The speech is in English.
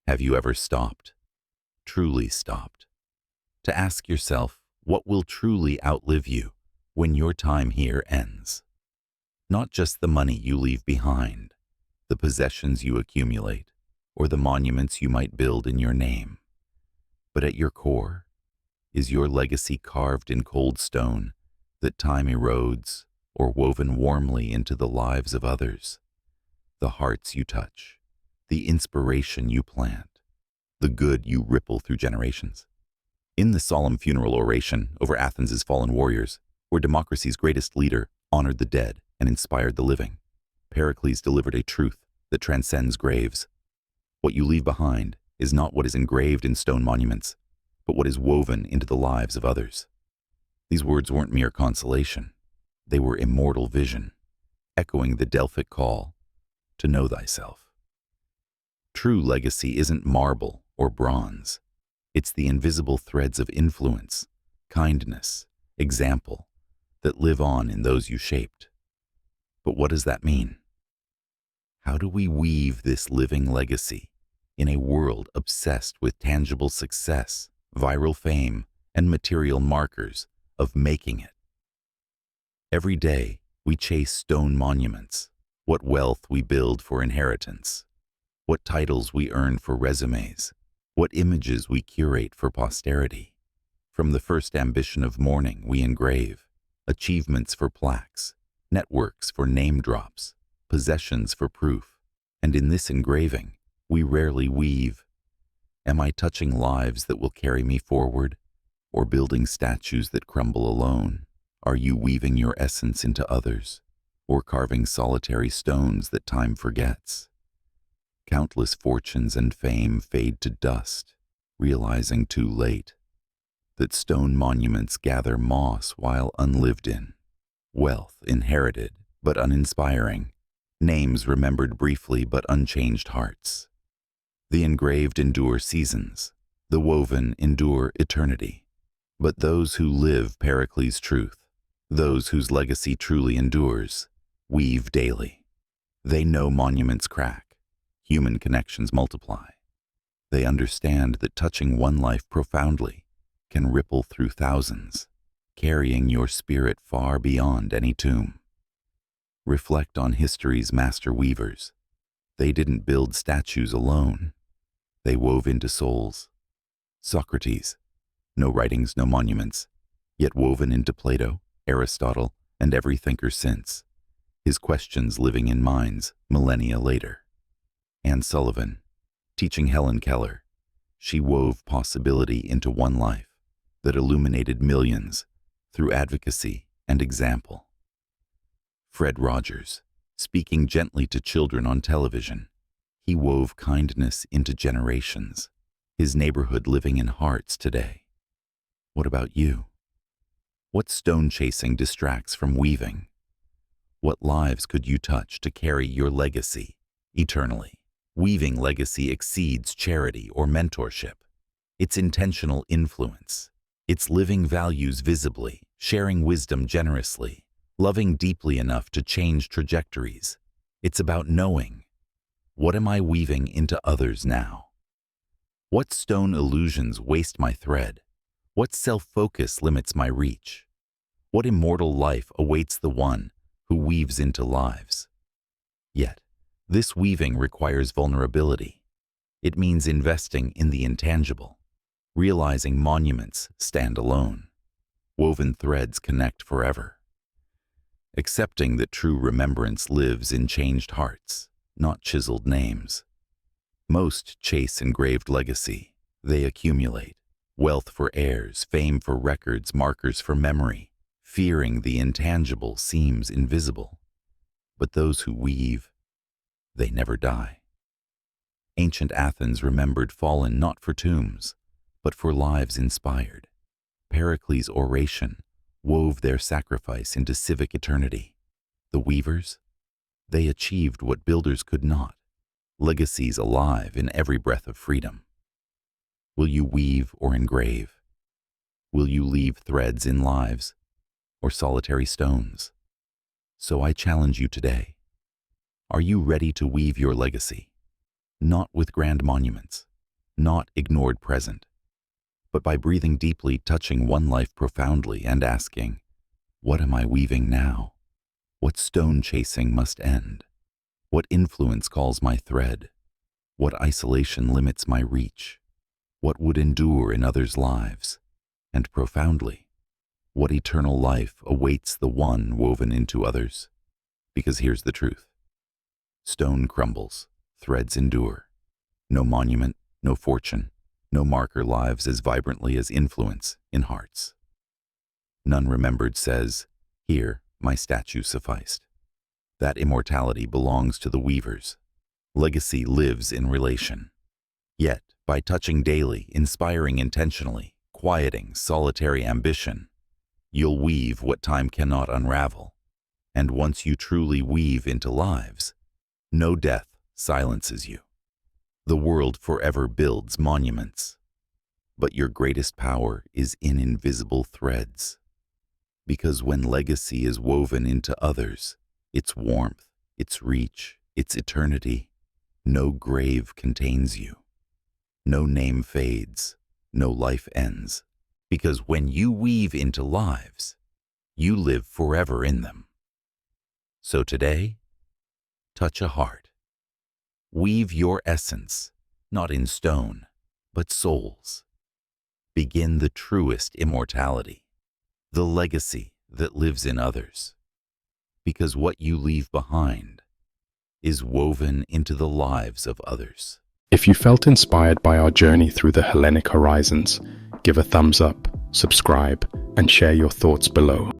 Have you ever stopped, truly stopped, to ask yourself what will truly outlive you when your time here ends? Not just the money you leave behind, the possessions you accumulate, or the monuments you might build in your name, but at your core, is your legacy carved in cold stone that time erodes or woven warmly into the lives of others? The hearts you touch, the inspiration you plant, the good you ripple through generations. In the solemn funeral oration over Athens' fallen warriors, where democracy's greatest leader honored the dead and inspired the living, Pericles delivered a truth that transcends graves. What you leave behind is not what is engraved in stone monuments, but what is woven into the lives of others. These words weren't mere consolation. They were immortal vision, echoing the Delphic call to know thyself. True legacy isn't marble or bronze. It's the invisible threads of influence, kindness, example that live on in those you shaped. But what does that mean? How do we weave this living legacy in a world obsessed with tangible success, viral fame, and material markers of making it? Every day, we chase stone monuments, what wealth we build for inheritance, what titles we earn for resumes, what images we curate for posterity. From the first ambition of mourning, we engrave achievements for plaques, networks for name drops, possessions for proof, and in this engraving, we rarely weave. Am I touching lives that will carry me forward, or building statues that crumble alone? Are you weaving your essence into others, or carving solitary stones that time forgets? Countless fortunes and fame fade to dust, realizing too late that stone monuments gather moss while unlived in, wealth inherited but uninspiring, names remembered briefly but unchanged hearts. The engraved endure seasons, the woven endure eternity. But those who live Pericles' truth, those whose legacy truly endures, weave daily. They know monuments crack, human connections multiply. They understand that touching one life profoundly can ripple through thousands, carrying your spirit far beyond any tomb. Reflect on history's master weavers. They didn't build statues alone. They wove into souls. Socrates, no writings, no monuments, yet woven into Plato, Aristotle, and every thinker since, his questions living in minds millennia later. Anne Sullivan, teaching Helen Keller, she wove possibility into one life that illuminated millions through advocacy and example. Fred Rogers, speaking gently to children on television, he wove kindness into generations, his neighborhood living in hearts today. What about you? What stone chasing distracts from weaving? What lives could you touch to carry your legacy eternally? Weaving legacy exceeds charity or mentorship. It's intentional influence. It's living values visibly, sharing wisdom generously, loving deeply enough to change trajectories. It's about knowing, what am I weaving into others now? What stone illusions waste my thread? What self-focus limits my reach? What immortal life awaits the one who weaves into lives? Yet, this weaving requires vulnerability. It means investing in the intangible, realizing monuments stand alone, woven threads connect forever, accepting that true remembrance lives in changed hearts, not chiseled names. Most chase engraved legacy. They accumulate wealth for heirs, fame for records, markers for memory. Fearing the intangible seems invisible. But those who weave, they never die. Ancient Athens remembered fallen not for tombs, but for lives inspired. Pericles' oration wove their sacrifice into civic eternity. The weavers, they achieved what builders could not, legacies alive in every breath of freedom. Will you weave or engrave? Will you leave threads in lives or solitary stones? So I challenge you today. Are you ready to weave your legacy? Not with grand monuments, not ignored present, but by breathing deeply, touching one life profoundly, and asking, what am I weaving now? What stone chasing must end? What influence calls my thread? What isolation limits my reach? What would endure in others' lives? And profoundly, what eternal life awaits the one woven into others? Because here's the truth. Stone crumbles, threads endure. No monument, no fortune, no marker lives as vibrantly as influence in hearts. None remembered says, here my statue sufficed. That immortality belongs to the weavers. Legacy lives in relation. Yet, by touching daily, inspiring intentionally, quieting solitary ambition, you'll weave what time cannot unravel. And once you truly weave into lives, no death silences you. The world forever builds monuments. But your greatest power is in invisible threads. Because when legacy is woven into others, its warmth, its reach, its eternity, no grave contains you. No name fades, no life ends. Because when you weave into lives, you live forever in them. So today, touch a heart. Weave your essence, not in stone, but souls. Begin the truest immortality, the legacy that lives in others. Because what you leave behind is woven into the lives of others. If you felt inspired by our journey through the Hellenic horizons, give a thumbs up, subscribe, and share your thoughts below.